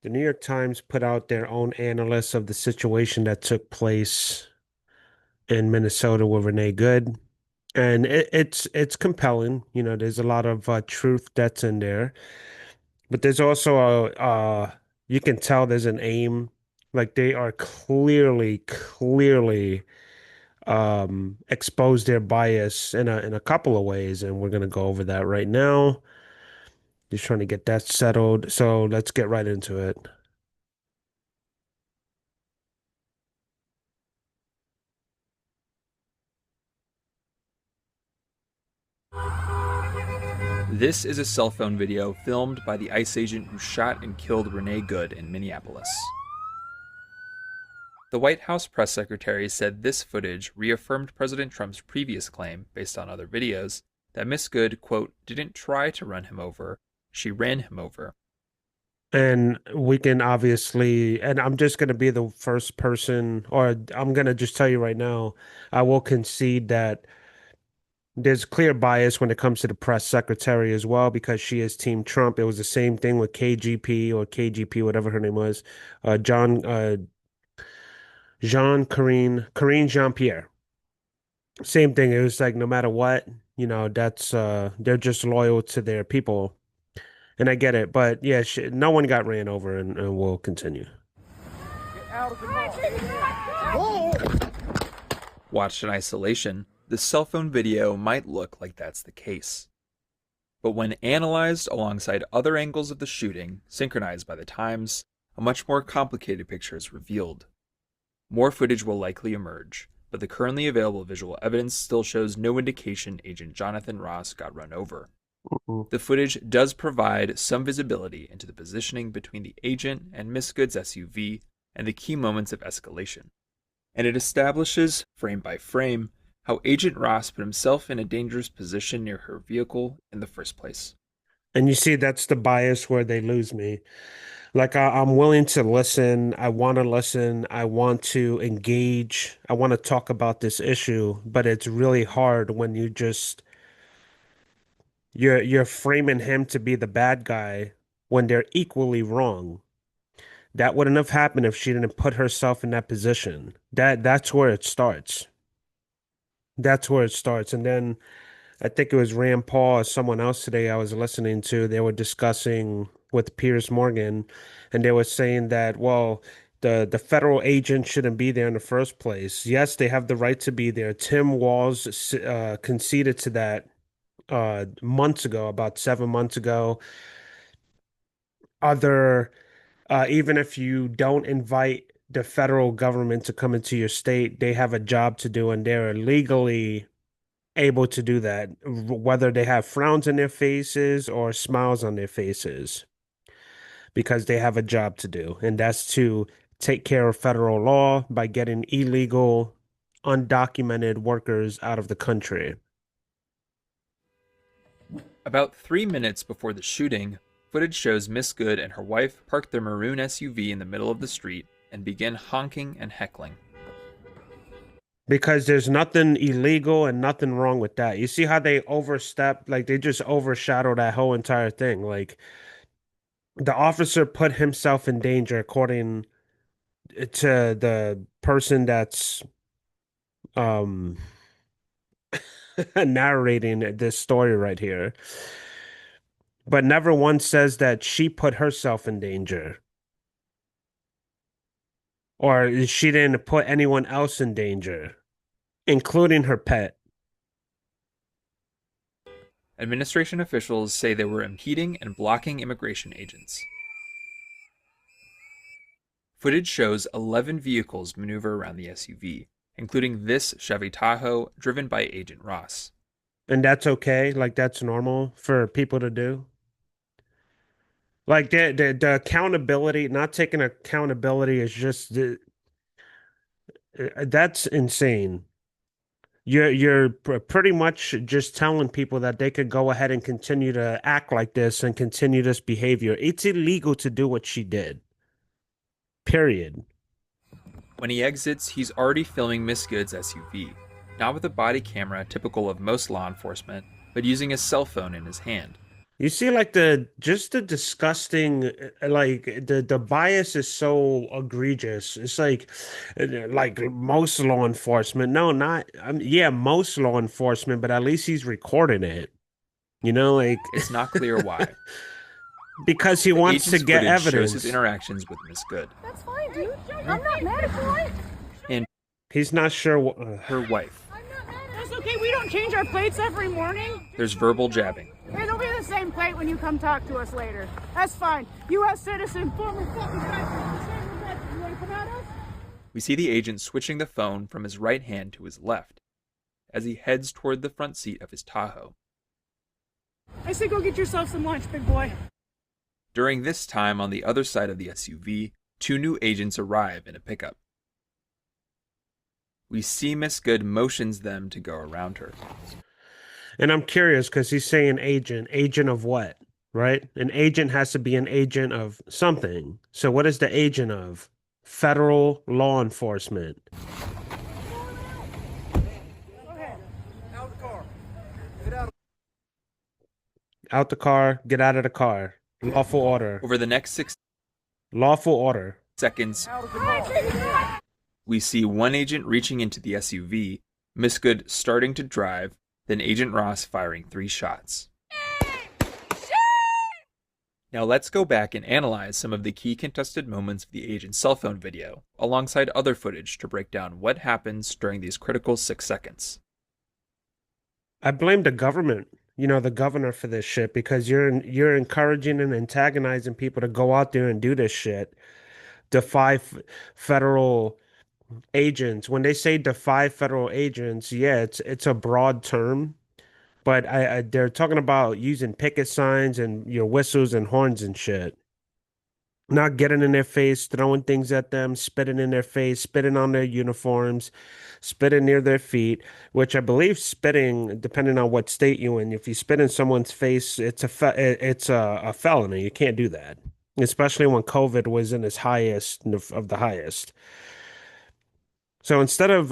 The New York Times put out their own analysis of the situation that took place in Minnesota with Renee Good. And it's compelling. There's a lot of truth that's in there, but there's also you can tell there's an aim. Like they are clearly expose their bias in a couple of ways, and we're gonna go over that right now. Just trying to get that settled. So let's get right into it. This is a cell phone video filmed by the ICE agent who shot and killed Renee Good in Minneapolis. The White House press secretary said this footage reaffirmed President Trump's previous claim, based on other videos, that Miss Good, quote, didn't try to run him over, she ran him over. And we can obviously, and I'm just going to be the first person, or I'm going to just tell you right now, I will concede that there's clear bias when it comes to the press secretary as well, because she is Team Trump. It was the same thing with KGP or KGP, whatever her name was, Karine Jean-Pierre. Same thing. It was like no matter what, that's they're just loyal to their people. And I get it, but yeah, no one got ran over, and we'll continue. Watched in isolation, the cell phone video might look like that's the case. But when analyzed alongside other angles of the shooting, synchronized by the Times, a much more complicated picture is revealed. More footage will likely emerge, but the currently available visual evidence still shows no indication Agent Jonathan Ross got run over. Mhm. The footage does provide some visibility into the positioning between the agent and Miss Good's SUV and the key moments of escalation. And it establishes, frame by frame, how Agent Ross put himself in a dangerous position near her vehicle in the first place. And you see, that's the bias where they lose me. Like I'm willing to listen. I want to listen. I want to engage. I want to talk about this issue, but it's really hard when you're framing him to be the bad guy when they're equally wrong. That wouldn't have happened if she didn't put herself in that position. That's where it starts. That's where it starts. And then I think it was Rand Paul or someone else today I was listening to. They were discussing with Piers Morgan, and they were saying that, well, the federal agent shouldn't be there in the first place. Yes, they have the right to be there. Tim Walz conceded to that months ago, about 7 months ago. Other Even if you don't invite the federal government to come into your state, they have a job to do, and they're legally able to do that, whether they have frowns on their faces or smiles on their faces, because they have a job to do, and that's to take care of federal law by getting illegal, undocumented workers out of the country. About 3 minutes before the shooting, footage shows Miss Good and her wife park their maroon SUV in the middle of the street and begin honking and heckling. Because there's nothing illegal and nothing wrong with that. You see how they overstep, like they just overshadow that whole entire thing. Like the officer put himself in danger according to the person that's um narrating this story right here, but never once says that she put herself in danger or she didn't put anyone else in danger, including her pet. Administration officials say they were impeding and blocking immigration agents. Footage shows 11 vehicles maneuver around the SUV, including this Chevy Tahoe driven by Agent Ross. And that's okay. Like that's normal for people to do. Like the accountability, not taking accountability is just that's insane. You're pretty much just telling people that they could go ahead and continue to act like this and continue this behavior. It's illegal to do what she did. Period. When he exits, he's already filming Miss Good's SUV, not with a body camera typical of most law enforcement, but using a cell phone in his hand. You see, like the disgusting, like the bias is so egregious. It's like most law enforcement. No, not yeah, most law enforcement, but at least he's recording it. You know, like It's not clear why. because he The wants to agent's get footage shows his evidence. interactions with Miss Good That's fine, dude. I'm not mad at you. and He's not sure what. her wife. That's okay. We don't change our plates every morning. There's verbal jabbing. It'll be the same plate when you come talk to us later. That's fine. U.S. citizen, former fucking veteran. You want to come at us? We see the agent switching the phone from his right hand to his left as he heads toward the front seat of his Tahoe. I say go get yourself some lunch, big boy. During this time, on the other side of the SUV, two new agents arrive in a pickup. We see Miss Good motions them to go around her. And I'm curious because he's saying agent. Agent of what? Right? An agent has to be an agent of something. So what is the agent of? Federal law enforcement. Out the car, get out of the car. Lawful order. Over the next 6 Lawful order. seconds, we see one agent reaching into the SUV, Miss Good starting to drive, then Agent Ross firing 3 shots. Now let's go back and analyze some of the key contested moments of the agent's cell phone video, alongside other footage to break down what happens during these critical 6 seconds. I blame the government, the governor for this shit because you're encouraging and antagonizing people to go out there and do this shit. Defy federal agents. When they say defy federal agents, yeah, it's a broad term, but they're talking about using picket signs and your whistles and horns and shit. Not getting in their face, throwing things at them, spitting in their face, spitting on their uniforms, spitting near their feet, which I believe spitting, depending on what state you're in, if you spit in someone's face, it's a felony. You can't do that, especially when COVID was in its highest of the highest. So instead of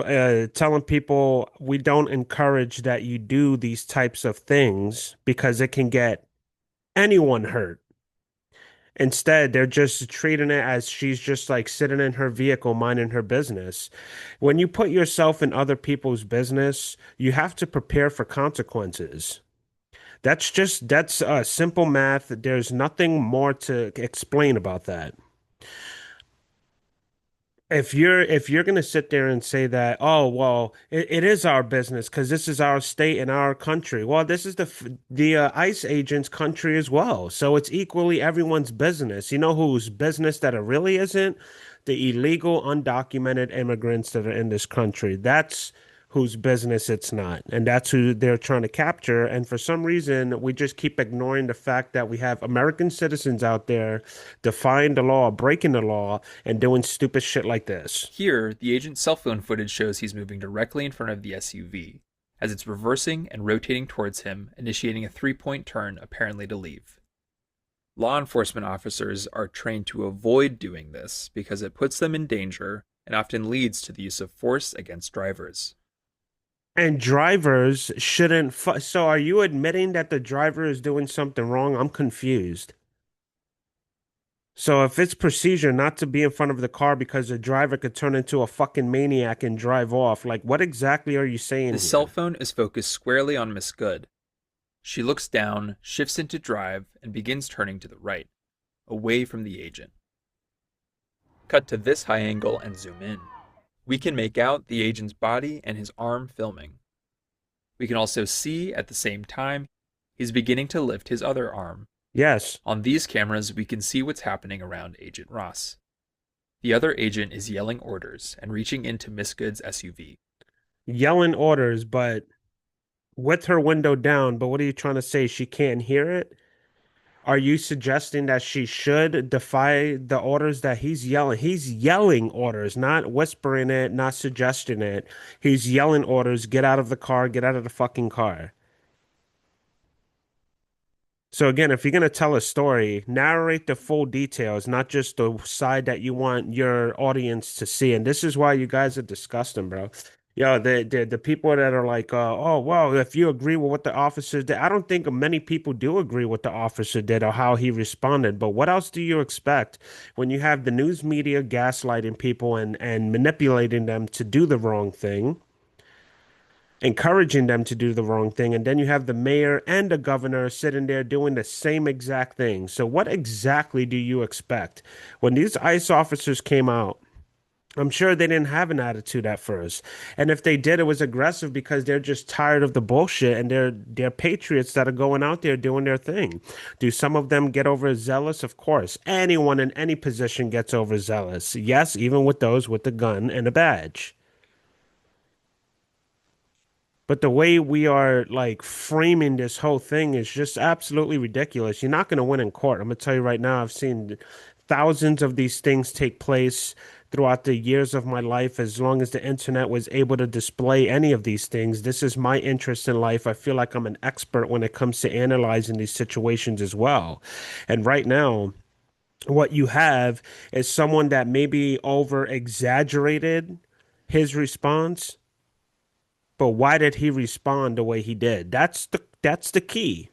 telling people we don't encourage that you do these types of things because it can get anyone hurt. Instead, they're just treating it as she's just like sitting in her vehicle minding her business. When you put yourself in other people's business, you have to prepare for consequences. That's simple math. There's nothing more to explain about that. If you're gonna sit there and say that, oh well, it is our business because this is our state and our country. Well, this is the ICE agent's country as well, so it's equally everyone's business. You know whose business that it really isn't? The illegal, undocumented immigrants that are in this country. That's whose business it's not, and that's who they're trying to capture. And for some reason, we just keep ignoring the fact that we have American citizens out there defying the law, breaking the law, and doing stupid shit like this. Here, the agent's cell phone footage shows he's moving directly in front of the SUV, as it's reversing and rotating towards him, initiating a 3-point turn, apparently to leave. Law enforcement officers are trained to avoid doing this because it puts them in danger and often leads to the use of force against drivers. And drivers shouldn't. So, are you admitting that the driver is doing something wrong? I'm confused. So, if it's procedure not to be in front of the car because the driver could turn into a fucking maniac and drive off, like, what exactly are you saying The cell here? phone is focused squarely on Miss Good. She looks down, shifts into drive, and begins turning to the right, away from the agent. Cut to this high angle and zoom in. We can make out the agent's body and his arm filming. We can also see, at the same time, he's beginning to lift his other arm. Yes, On these cameras, we can see what's happening around Agent Ross. The other agent is yelling orders and reaching into Miss Good's SUV. yelling orders, but with her window down. But what are you trying to say? She can't hear it? Are you suggesting that she should defy the orders that he's yelling? He's yelling orders, not whispering it, not suggesting it. He's yelling orders, get out of the car, get out of the fucking car. So again, if you're gonna tell a story, narrate the full details, not just the side that you want your audience to see. And this is why you guys are disgusting, bro. Yo, the people that are like, oh, well, if you agree with what the officer did, I don't think many people do agree with the officer did or how he responded. But what else do you expect when you have the news media gaslighting people and manipulating them to do the wrong thing, encouraging them to do the wrong thing, and then you have the mayor and the governor sitting there doing the same exact thing. So what exactly do you expect? When these ICE officers came out, I'm sure they didn't have an attitude at first. And if they did, it was aggressive because they're just tired of the bullshit and they're patriots that are going out there doing their thing. Do some of them get overzealous? Of course. Anyone in any position gets overzealous. Yes, even with those with the gun and a badge. But the way we are like framing this whole thing is just absolutely ridiculous. You're not going to win in court. I'm going to tell you right now, I've seen thousands of these things take place throughout the years of my life. As long as the internet was able to display any of these things, this is my interest in life. I feel like I'm an expert when it comes to analyzing these situations as well. And right now, what you have is someone that maybe over exaggerated his response, but why did he respond the way he did? That's the key.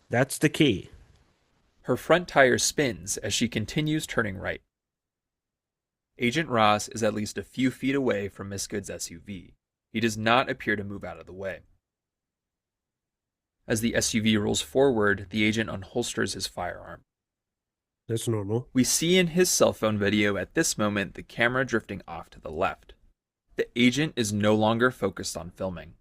That's the key. Her front tire spins as she continues turning right. Agent Ross is at least a few feet away from Miss Good's SUV. He does not appear to move out of the way. As the SUV rolls forward, the agent unholsters his firearm. That's normal. We see in his cell phone video at this moment the camera drifting off to the left. The agent is no longer focused on filming.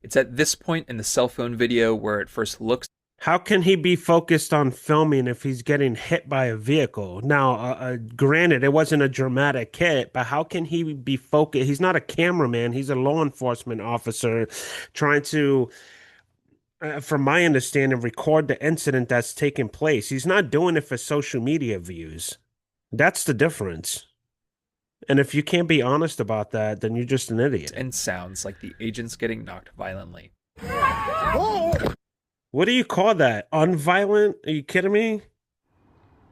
It's at this point in the cell phone video where it first looks. How can he be focused on filming if he's getting hit by a vehicle? Now, granted, it wasn't a dramatic hit, but how can he be focused? He's not a cameraman. He's a law enforcement officer trying to, from my understanding, record the incident that's taking place. He's not doing it for social media views. That's the difference. And if you can't be honest about that, then you're just an idiot. And sounds like the agent's getting knocked violently. What do you call that? Unviolent? Are you kidding me?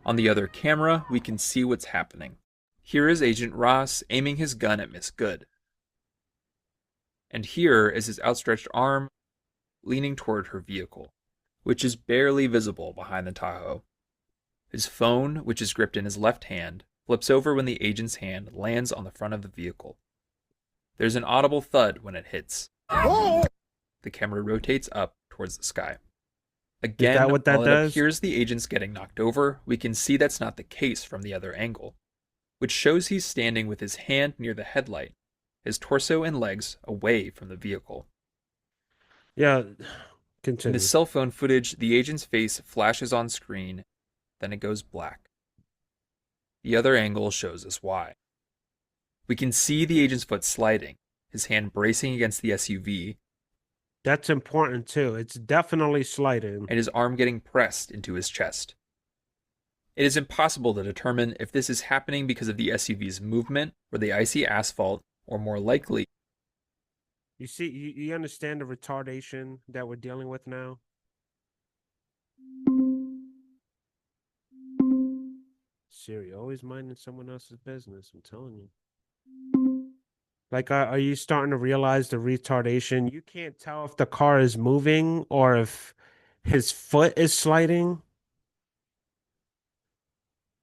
On the other camera, we can see what's happening. Here is Agent Ross aiming his gun at Miss Good. And here is his outstretched arm leaning toward her vehicle, which is barely visible behind the Tahoe. His phone, which is gripped in his left hand, flips over when the agent's hand lands on the front of the vehicle. There's an audible thud when it hits. The camera rotates up towards the sky. Again, Is that what that while it does? appears the agent's getting knocked over, we can see that's not the case from the other angle, which shows he's standing with his hand near the headlight, his torso and legs away from the vehicle. Yeah, In continue. the cell phone footage, the agent's face flashes on screen, then it goes black. The other angle shows us why. We can see the agent's foot sliding, his hand bracing against the SUV, That's important too. It's definitely sliding. and his arm getting pressed into his chest. It is impossible to determine if this is happening because of the SUV's movement or the icy asphalt, or more likely, You see, you understand the retardation that we're dealing with now? Siri, always minding someone else's business. I'm telling you. Like, are you starting to realize the retardation? You can't tell if the car is moving or if his foot is sliding.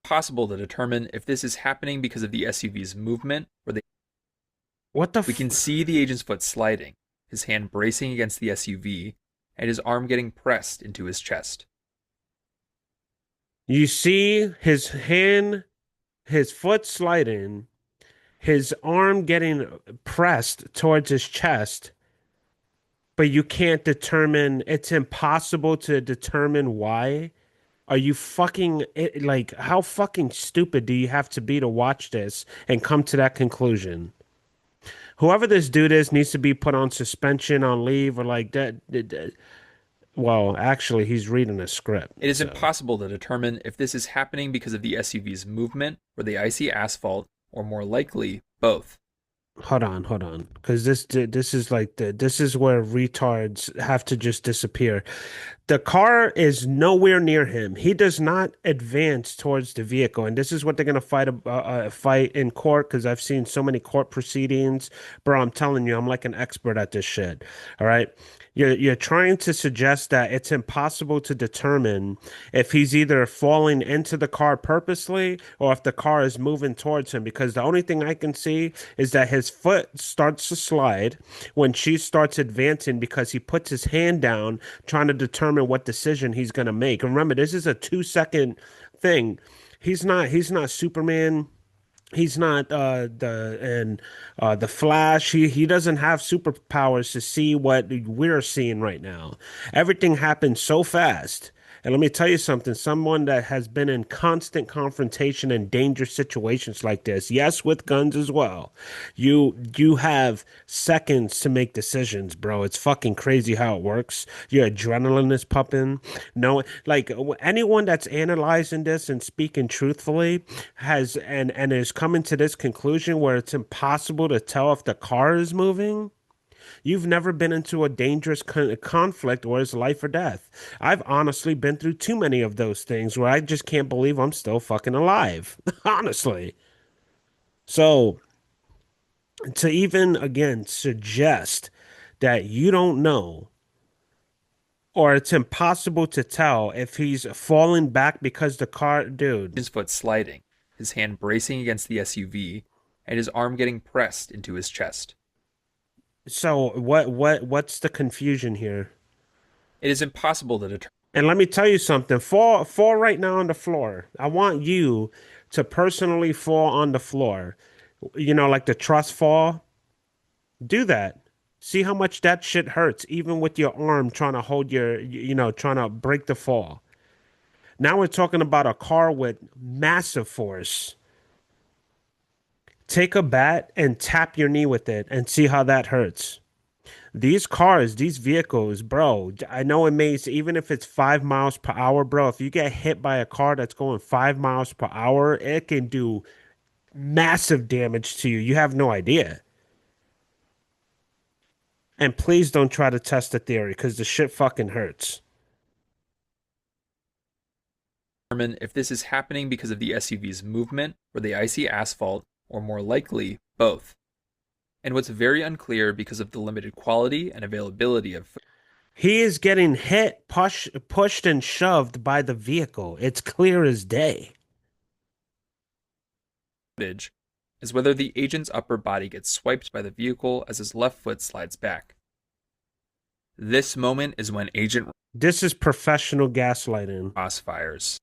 possible to determine if this is happening because of the SUV's movement or the. What the We can see the agent's foot sliding, his hand bracing against the SUV, and his arm getting pressed into his chest. You see his hand, his foot sliding, his arm getting pressed towards his chest, but you can't determine, it's impossible to determine why. Are you fucking like, how fucking stupid do you have to be to watch this and come to that conclusion? Whoever this dude is needs to be put on suspension, on leave, or like that. Well, actually, he's reading a script. It is so. impossible to determine if this is happening because of the SUV's movement or the icy asphalt, or more likely, both. Hold on, because this is like this is where retards have to just disappear. The car is nowhere near him. He does not advance towards the vehicle, and this is what they're gonna fight in court. Because I've seen so many court proceedings, bro. I'm telling you, I'm like an expert at this shit. All right. You're trying to suggest that it's impossible to determine if he's either falling into the car purposely or if the car is moving towards him, because the only thing I can see is that his foot starts to slide when she starts advancing because he puts his hand down trying to determine what decision he's going to make. And remember, this is a 2 second thing. He's not Superman. He's not the Flash. He doesn't have superpowers to see what we're seeing right now. Everything happens so fast. And let me tell you something, someone that has been in constant confrontation and dangerous situations like this, yes, with guns as well. You have seconds to make decisions, bro. It's fucking crazy how it works. Your adrenaline is pumping. No, like anyone that's analyzing this and speaking truthfully has and is coming to this conclusion where it's impossible to tell if the car is moving. You've never been into a dangerous conflict where it's life or death. I've honestly been through too many of those things where I just can't believe I'm still fucking alive. Honestly. So to even again suggest that you don't know or it's impossible to tell if he's falling back because the car, dude. His foot sliding, his hand bracing against the SUV, and his arm getting pressed into his chest. So what's the confusion here? It is impossible to determine And let me tell you something. Fall right now on the floor. I want you to personally fall on the floor. You know, like the trust fall. Do that. See how much that shit hurts, even with your arm trying to hold trying to break the fall. Now we're talking about a car with massive force. Take a bat and tap your knee with it and see how that hurts. These cars, these vehicles, bro, I know it makes, even if it's 5 miles per hour, bro, if you get hit by a car that's going 5 miles per hour, it can do massive damage to you. You have no idea. And please don't try to test the theory because the shit fucking hurts. if this is happening because of the SUV's movement or the icy asphalt, or more likely, both. And what's very unclear because of the limited quality and availability of He is getting hit, pushed, and shoved by the vehicle. It's clear as day. footage is whether the agent's upper body gets swiped by the vehicle as his left foot slides back. This moment is when Agent This is professional gaslighting. Ross fires.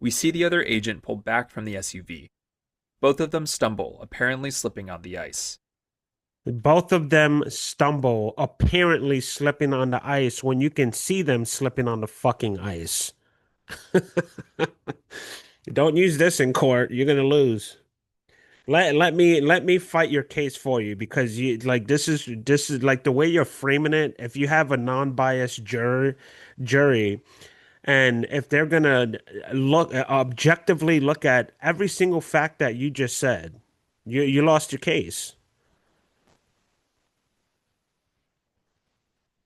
We see the other agent pull back from the SUV. Both of them stumble, apparently slipping on the ice. Both of them stumble, apparently slipping on the ice when you can see them slipping on the fucking ice. Don't use this in court. You're gonna lose. Let me fight your case for you because you like this is like the way you're framing it. If you have a non-biased jury, and if they're gonna look objectively look at every single fact that you just said, you lost your case.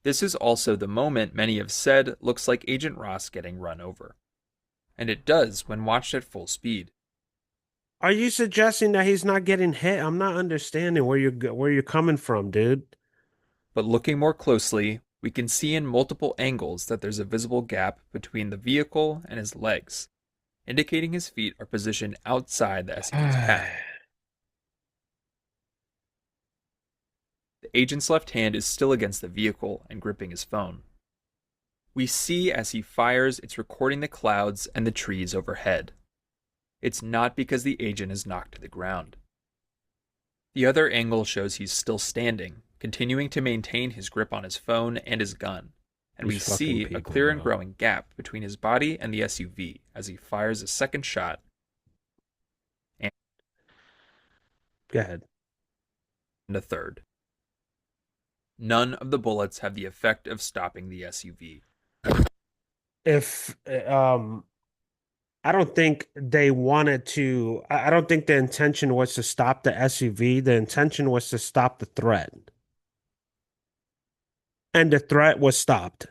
This is also the moment many have said looks like Agent Ross getting run over. And it does when watched at full speed. Are you suggesting that he's not getting hit? I'm not understanding where you're coming from, dude. But looking more closely, we can see in multiple angles that there's a visible gap between the vehicle and his legs, indicating his feet are positioned outside the SUV's path. The agent's left hand is still against the vehicle and gripping his phone. We see as he fires, it's recording the clouds and the trees overhead. It's not because the agent is knocked to the ground. The other angle shows he's still standing, continuing to maintain his grip on his phone and his gun, and we see a clear and growing gap between his body and the SUV as he fires a second shot. And Go ahead. a third. None of the bullets have the effect of stopping the SUV. If I don't think they wanted to. I don't think the intention was to stop the SUV. The intention was to stop the threat. And the threat was stopped.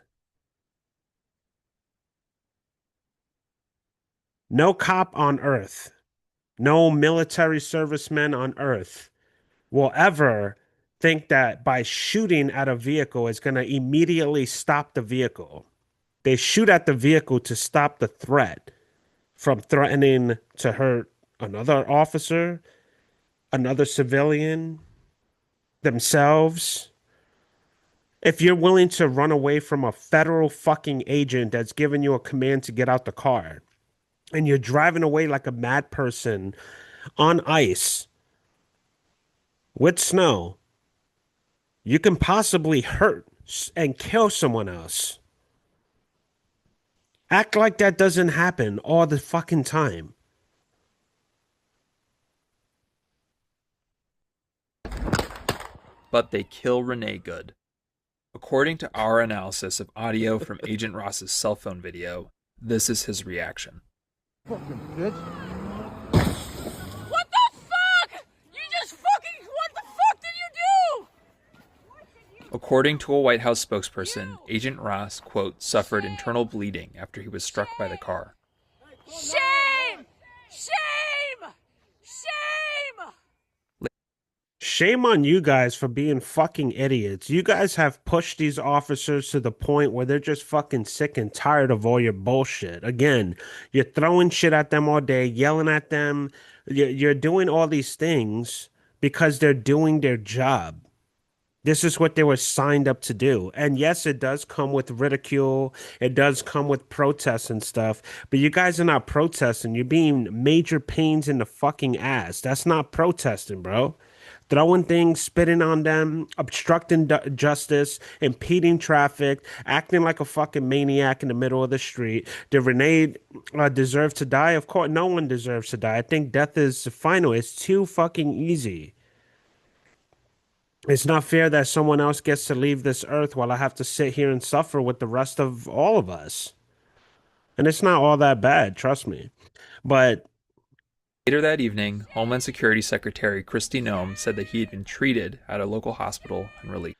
No cop on earth, no military serviceman on earth will ever think that by shooting at a vehicle is going to immediately stop the vehicle. They shoot at the vehicle to stop the threat from threatening to hurt another officer, another civilian, themselves. If you're willing to run away from a federal fucking agent that's giving you a command to get out the car and you're driving away like a mad person on ice with snow, you can possibly hurt and kill someone else. Act like that doesn't happen all the fucking time. But they kill Renee Good. According to our analysis of audio from Agent Ross's cell phone video, this is his reaction. Fucking bitch. What the fuck? You just fucking. What the fuck did you do? According to a White House spokesperson, Agent Ross, quote, suffered internal bleeding after he was struck by the car. Shame! Shame! Shame! Shame on you guys for being fucking idiots. You guys have pushed these officers to the point where they're just fucking sick and tired of all your bullshit. Again, you're throwing shit at them all day, yelling at them. You're doing all these things because they're doing their job. This is what they were signed up to do. And yes, it does come with ridicule. It does come with protests and stuff. But you guys are not protesting. You're being major pains in the fucking ass. That's not protesting, bro. Throwing things, spitting on them, obstructing justice, impeding traffic, acting like a fucking maniac in the middle of the street. Did Renee deserve to die? Of course, no one deserves to die. I think death is final. It's too fucking easy. It's not fair that someone else gets to leave this earth while I have to sit here and suffer with the rest of all of us. And it's not all that bad, trust me. But Later that evening, Homeland Security Secretary Kristi Noem said that he had been treated at a local hospital and released.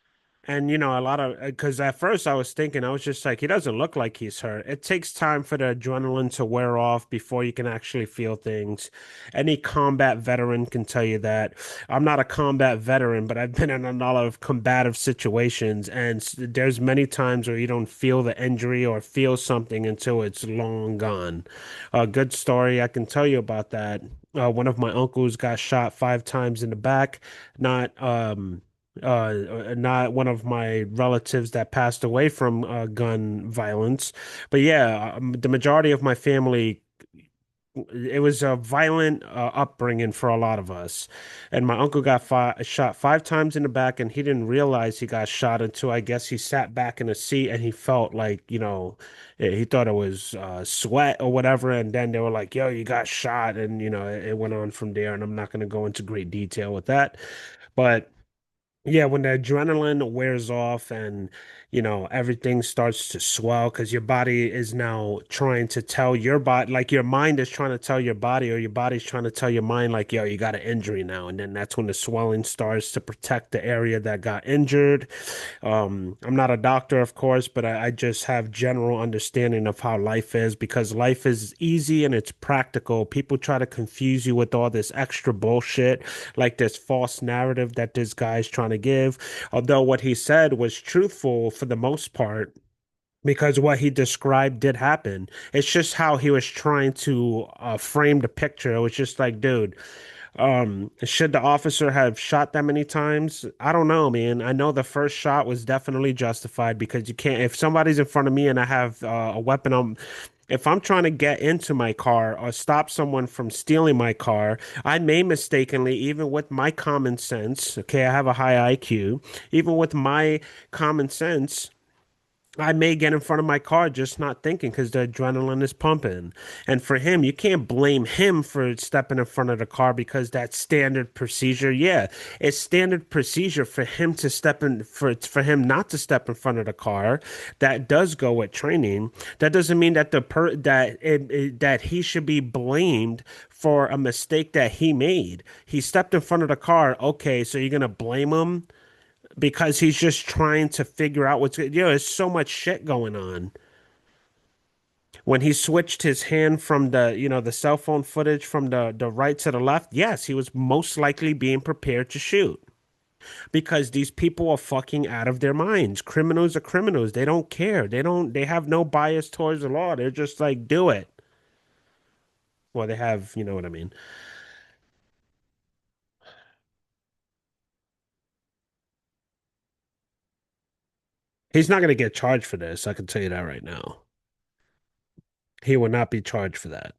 And a lot of because at first I was thinking, I was just like, he doesn't look like he's hurt. It takes time for the adrenaline to wear off before you can actually feel things. Any combat veteran can tell you that. I'm not a combat veteran, but I've been in a lot of combative situations, and there's many times where you don't feel the injury or feel something until it's long gone. A good story I can tell you about that. One of my uncles got shot 5 times in the back. Not not one of my relatives that passed away from gun violence, but yeah, the majority of my family, it was a violent upbringing for a lot of us. And my uncle got shot 5 times in the back, and he didn't realize he got shot until I guess he sat back in a seat and he felt like, he thought it was sweat or whatever. And then they were like, yo, you got shot. And, it went on from there. And I'm not going to go into great detail with that. But yeah, when the adrenaline wears off and everything starts to swell because your body is now trying to tell your body, like your mind is trying to tell your body, or your body's trying to tell your mind, like, yo, you got an injury now. And then that's when the swelling starts to protect the area that got injured. I'm not a doctor, of course, but I just have general understanding of how life is because life is easy and it's practical. People try to confuse you with all this extra bullshit, like this false narrative that this guy's trying to give. Although what he said was truthful for the most part, because what he described did happen. It's just how he was trying to frame the picture. It was just like, dude, should the officer have shot that many times? I don't know, man. I know the first shot was definitely justified because you can't, if somebody's in front of me and I have a weapon on, if I'm trying to get into my car or stop someone from stealing my car, I may mistakenly, even with my common sense, okay, I have a high IQ, even with my common sense, I may get in front of my car just not thinking because the adrenaline is pumping. And for him, you can't blame him for stepping in front of the car because that's standard procedure. Yeah, it's standard procedure for him to step in for him not to step in front of the car. That does go with training. That doesn't mean that that he should be blamed for a mistake that he made. He stepped in front of the car. Okay, so you're gonna blame him because he's just trying to figure out there's so much shit going on. When he switched his hand from the cell phone footage from the right to the left, yes, he was most likely being prepared to shoot because these people are fucking out of their minds. Criminals are criminals. They don't care. They have no bias towards the law. They're just like, do it. Well, they have, you know what I mean. He's not going to get charged for this. I can tell you that right now. He will not be charged for that.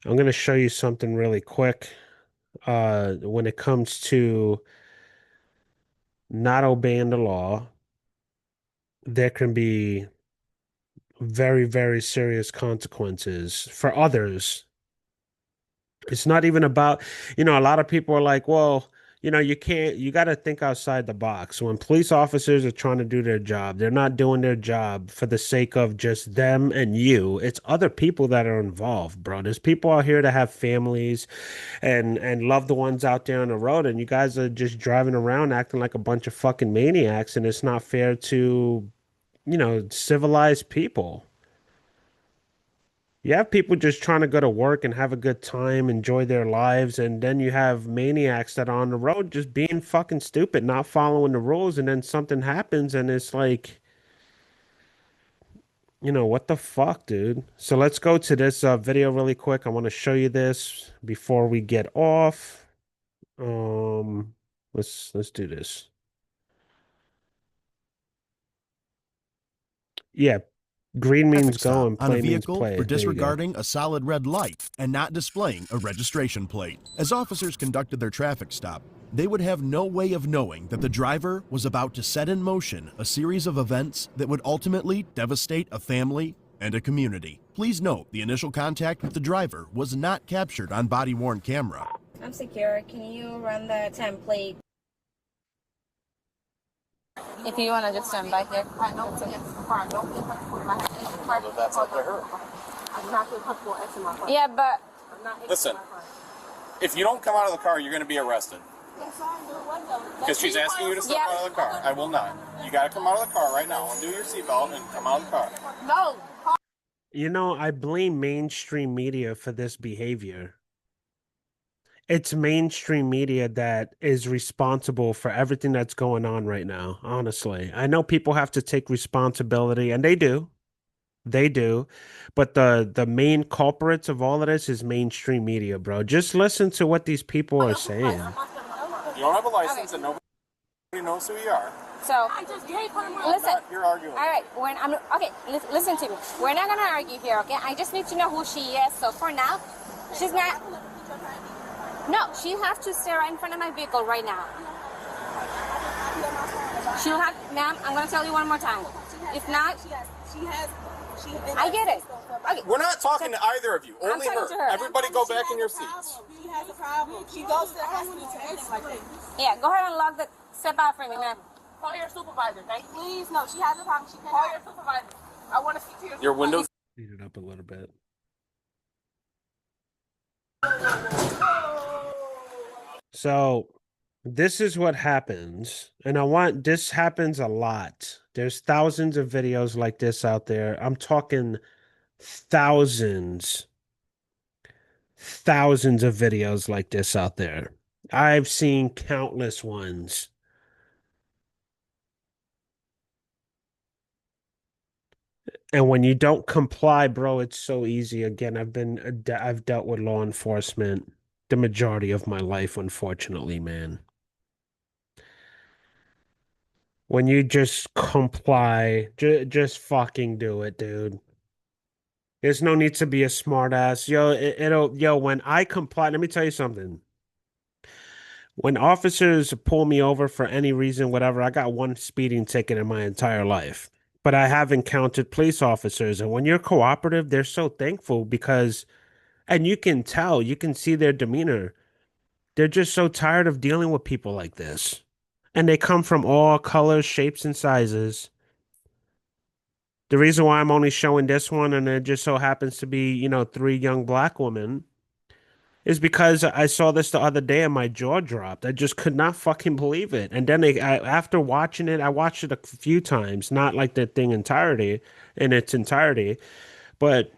I'm going to show you something really quick. When it comes to not obeying the law, there can be very, very serious consequences for others. It's not even about, a lot of people are like, well, you got to think outside the box. When police officers are trying to do their job, they're not doing their job for the sake of just them and you. It's other people that are involved, bro. There's people out here that have families and loved ones out there on the road, and you guys are just driving around acting like a bunch of fucking maniacs, and it's not fair to, civilized people. You have people just trying to go to work and have a good time, enjoy their lives, and then you have maniacs that are on the road just being fucking stupid, not following the rules, and then something happens and it's like, what the fuck, dude? So let's go to this video really quick. I want to show you this before we get off. Let's do this. Yeah, green Traffic means go stop and on a play means vehicle play. for There you go. disregarding a solid red light and not displaying a registration plate. As officers conducted their traffic stop, they would have no way of knowing that the driver was about to set in motion a series of events that would ultimately devastate a family and a community. Please note the initial contact with the driver was not captured on body-worn camera. I'm secure. Can you run the template? If you want to just stand back there. That's up to her. Yeah, but Listen, if you don't come out of the car, you're going to be arrested. Because she's asking you to step out of the car. I will not. You got to come out of the car right now. Undo your seatbelt and come out of the car. no. I blame mainstream media for this behavior. It's mainstream media that is responsible for everything that's going on right now, honestly. I know people have to take responsibility, and they do. They do. But the main culprits of all of this is mainstream media, bro. Just listen to what these people are saying. You don't have a license and nobody knows who you are. So, listen. You're arguing. All right, okay, listen to me. We're not going to argue here, okay? I just need to know who she is. So, for now, she's not. No, she has to stay right in front of my vehicle right now. She'll have, ma'am, I'm going to tell you one more time. If not, I get it. Okay. We're not talking to either of you. Only talking her. to her. Everybody go back in your seats. She has a problem. She goes to the hospital to act like that. Yeah, go ahead and lock the, step out for me, ma'am. Call your supervisor, thank you. Please, no, she has a problem. She can call your supervisor. I want to speak to your Your windows. Speed it up a little bit. So this is what happens, and this happens a lot. There's thousands of videos like this out there. I'm talking thousands, thousands of videos like this out there. I've seen countless ones. And when you don't comply, bro, it's so easy. Again, I've dealt with law enforcement the majority of my life, unfortunately, man. When you just comply, just fucking do it, dude. There's no need to be a smart ass. Yo, when I comply, let me tell you something. When officers pull me over for any reason, whatever, I got one speeding ticket in my entire life. But I have encountered police officers, and when you're cooperative, they're so thankful because, and you can tell, you can see their demeanor. They're just so tired of dealing with people like this. And they come from all colors, shapes, and sizes. The reason why I'm only showing this one, and it just so happens to be, three young black women, is because I saw this the other day and my jaw dropped. I just could not fucking believe it. And then after watching it, I watched it a few times, not like the thing in its entirety, but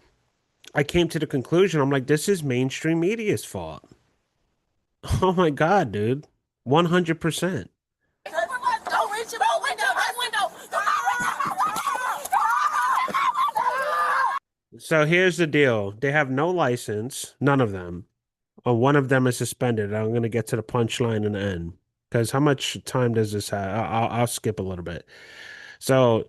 I came to the conclusion, I'm like, this is mainstream media's fault. Oh my God, dude. 100%. Don't reach your window, my window. So here's the deal. They have no license, none of them. One of them is suspended. I'm going to get to the punchline in the end. Because how much time does this have? I'll skip a little bit. So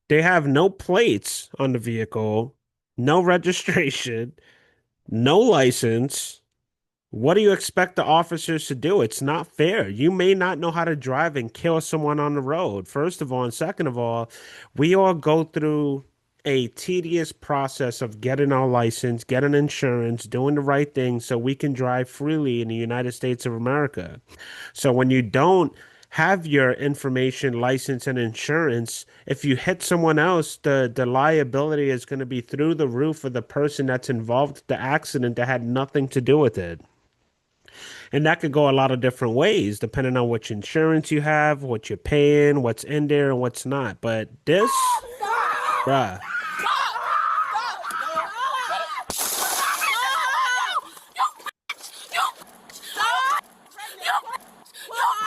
they have no plates on the vehicle, no registration, no license. What do you expect the officers to do? It's not fair. You may not know how to drive and kill someone on the road, first of all. And second of all, we all go through a tedious process of getting our license, getting insurance, doing the right thing so we can drive freely in the United States of America. So when you don't have your information, license, and insurance, if you hit someone else, the liability is going to be through the roof for the person that's involved with the accident that had nothing to do with it. And that could go a lot of different ways, depending on which insurance you have, what you're paying, what's in there, and what's not. But this, bruh,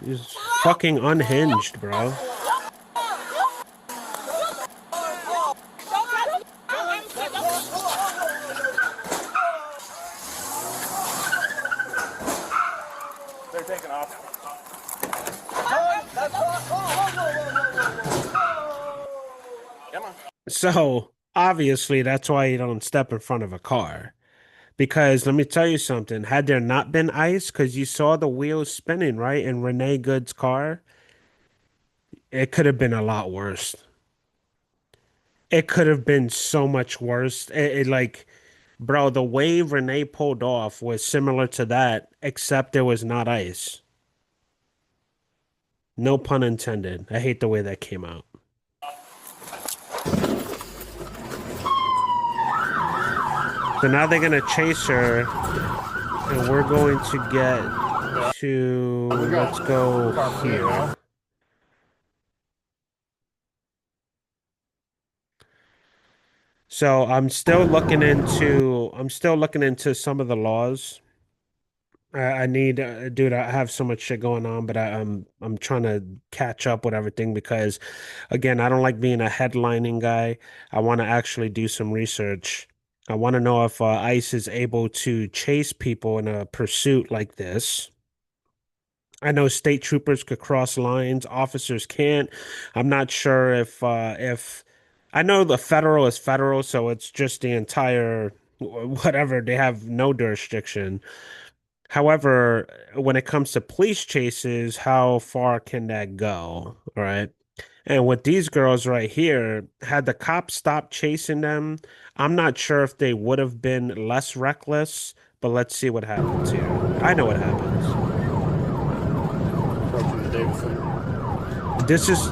is fucking unhinged, bro. They're taking off. Come on. So obviously, that's why you don't step in front of a car. Because let me tell you something, had there not been ice, because you saw the wheels spinning, right, in Renee Good's car, it could have been a lot worse. It could have been so much worse. Like, bro, the way Renee pulled off was similar to that, except there was not ice. No pun intended. I hate the way that came out. So now they're gonna chase her, and we're going to get to, let's go here. So I'm still looking into some of the laws. I need, dude, I have so much shit going on, but I'm trying to catch up with everything because, again, I don't like being a headlining guy. I want to actually do some research. I want to know if ICE is able to chase people in a pursuit like this. I know state troopers could cross lines, officers can't. I'm not sure if I know the federal is federal, so it's just the entire whatever, they have no jurisdiction. However, when it comes to police chases, how far can that go? All right. And with these girls right here, had the cops stopped chasing them, I'm not sure if they would have been less reckless, but let's see what happens here. I know what happens. This is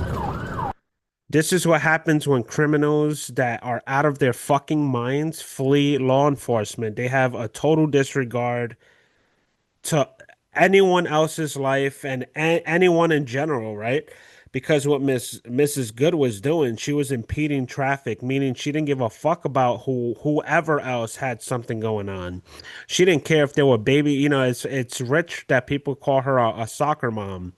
this is what happens when criminals that are out of their fucking minds flee law enforcement. They have a total disregard to anyone else's life and anyone in general, right? Because what Mrs. Good was doing, she was impeding traffic, meaning she didn't give a fuck about whoever else had something going on. She didn't care if there were baby, it's rich that people call her a soccer mom.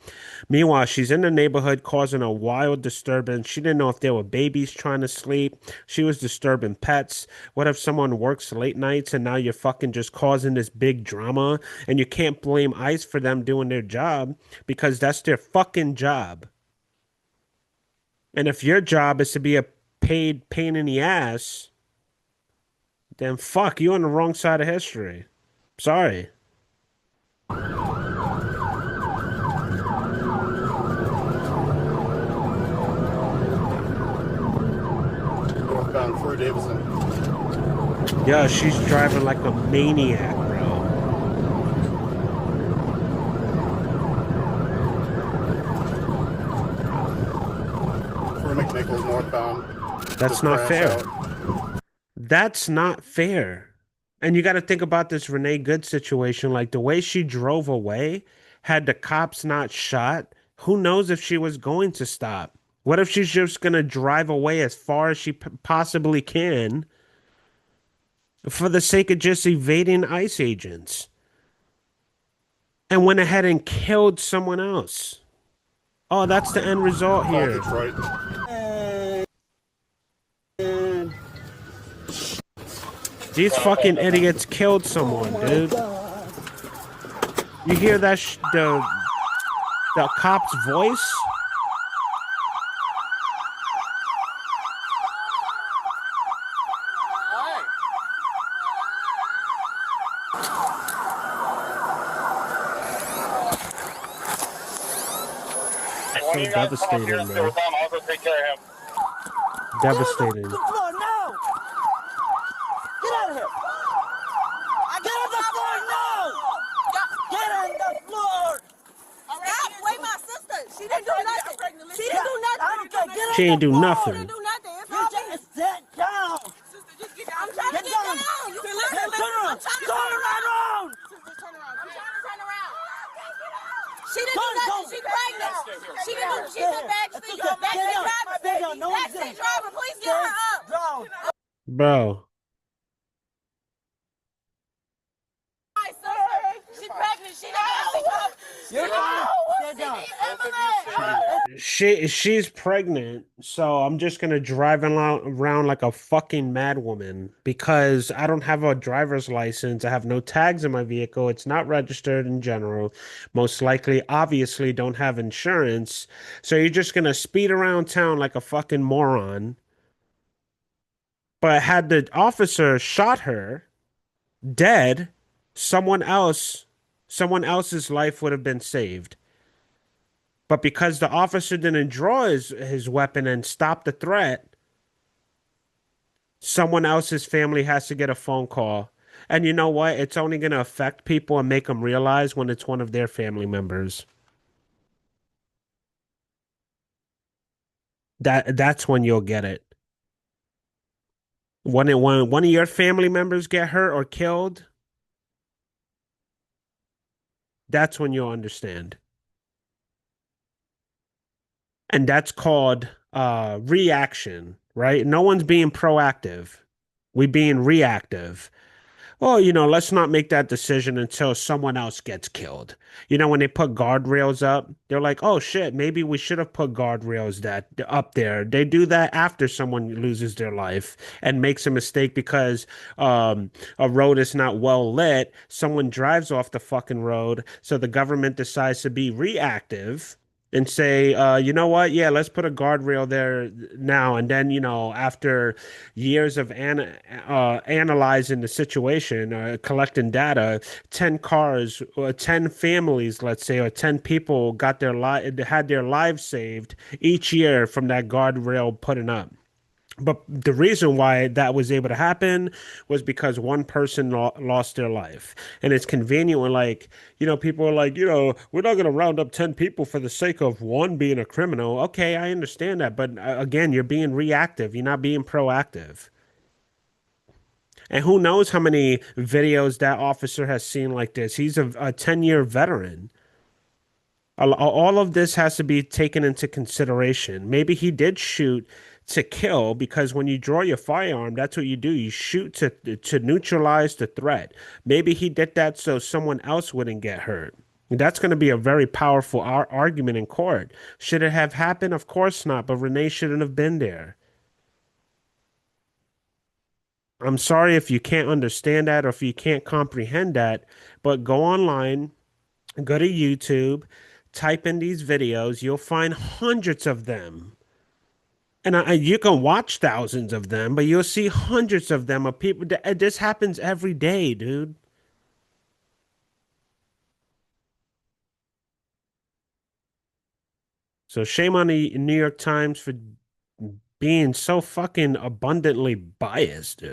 Meanwhile, she's in the neighborhood causing a wild disturbance. She didn't know if there were babies trying to sleep. She was disturbing pets. What if someone works late nights and now you're fucking just causing this big drama and you can't blame ICE for them doing their job because that's their fucking job. And if your job is to be a paid pain in the ass, then fuck, you on the wrong side of history. Sorry. Yeah, she's driving like a maniac, bro. For McNichols northbound. That's Just not crash fair. out. That's not fair. And you got to think about this Renee Good situation. Like the way she drove away, had the cops not shot, who knows if she was going to stop? What if she's just going to drive away as far as she possibly can for the sake of just evading ICE agents and went ahead and killed someone else? Oh, that's the end result Call here. Detroit. These fucking idiots killed someone, dude. You hear that the cop's voice? One of So you guys come up here devastating, and sit bro. with them. I'll go take care of him. Devastating. floor now! Get out of here! Get on the floor now! Get on the floor! Stop! Wait, my sister! She didn't do nothing! She didn't do nothing! I don't care! Get on She ain't the do floor! nothing. She didn't do nothing! It's all just sit down! Sister, just get down! I'm trying to get down! You listen, turn around! Turn around! Sister, turn around! I'm trying to turn around! She didn't do nothing. She's pregnant. She didn't do. She's a backseat driver. Backseat driver. Please get her up. Bro. She's pregnant. She's a backseat driver. Sit down. She's pregnant, so I'm just gonna drive around like a fucking madwoman because I don't have a driver's license. I have no tags in my vehicle. It's not registered in general. Most likely, obviously, don't have insurance. So you're just gonna speed around town like a fucking moron. But had the officer shot her dead, someone else's life would have been saved. But because the officer didn't draw his weapon and stop the threat, someone else's family has to get a phone call. And you know what? It's only going to affect people and make them realize when it's one of their family members. That's when you'll get it. When one of your family members get hurt or killed, that's when you'll understand. And that's called reaction, right? No one's being proactive. We being reactive. Oh, let's not make that decision until someone else gets killed. When they put guardrails up, they're like, "Oh shit, maybe we should have put guardrails that up there." They do that after someone loses their life and makes a mistake because a road is not well lit. Someone drives off the fucking road, so the government decides to be reactive and say, you know what? Yeah, let's put a guardrail there now. And then, after years of analyzing the situation, collecting data, 10 cars, or 10 families, let's say, or 10 people had their lives saved each year from that guardrail putting up. But the reason why that was able to happen was because one person lost their life. And it's convenient when, like, people are like, we're not going to round up 10 people for the sake of one being a criminal. Okay, I understand that. But again, you're being reactive, you're not being proactive. And who knows how many videos that officer has seen like this? He's a 10-year veteran. All of this has to be taken into consideration. Maybe he did shoot to kill because when you draw your firearm, that's what you do. You shoot to neutralize the threat. Maybe he did that so someone else wouldn't get hurt. That's going to be a very powerful argument in court. Should it have happened? Of course not, but Renee shouldn't have been there. I'm sorry if you can't understand that or if you can't comprehend that, but go online, go to YouTube, type in these videos, you'll find hundreds of them. And you can watch thousands of them, but you'll see hundreds of them of people. This happens every day, dude. So shame on the New York Times for being so fucking abundantly biased, dude.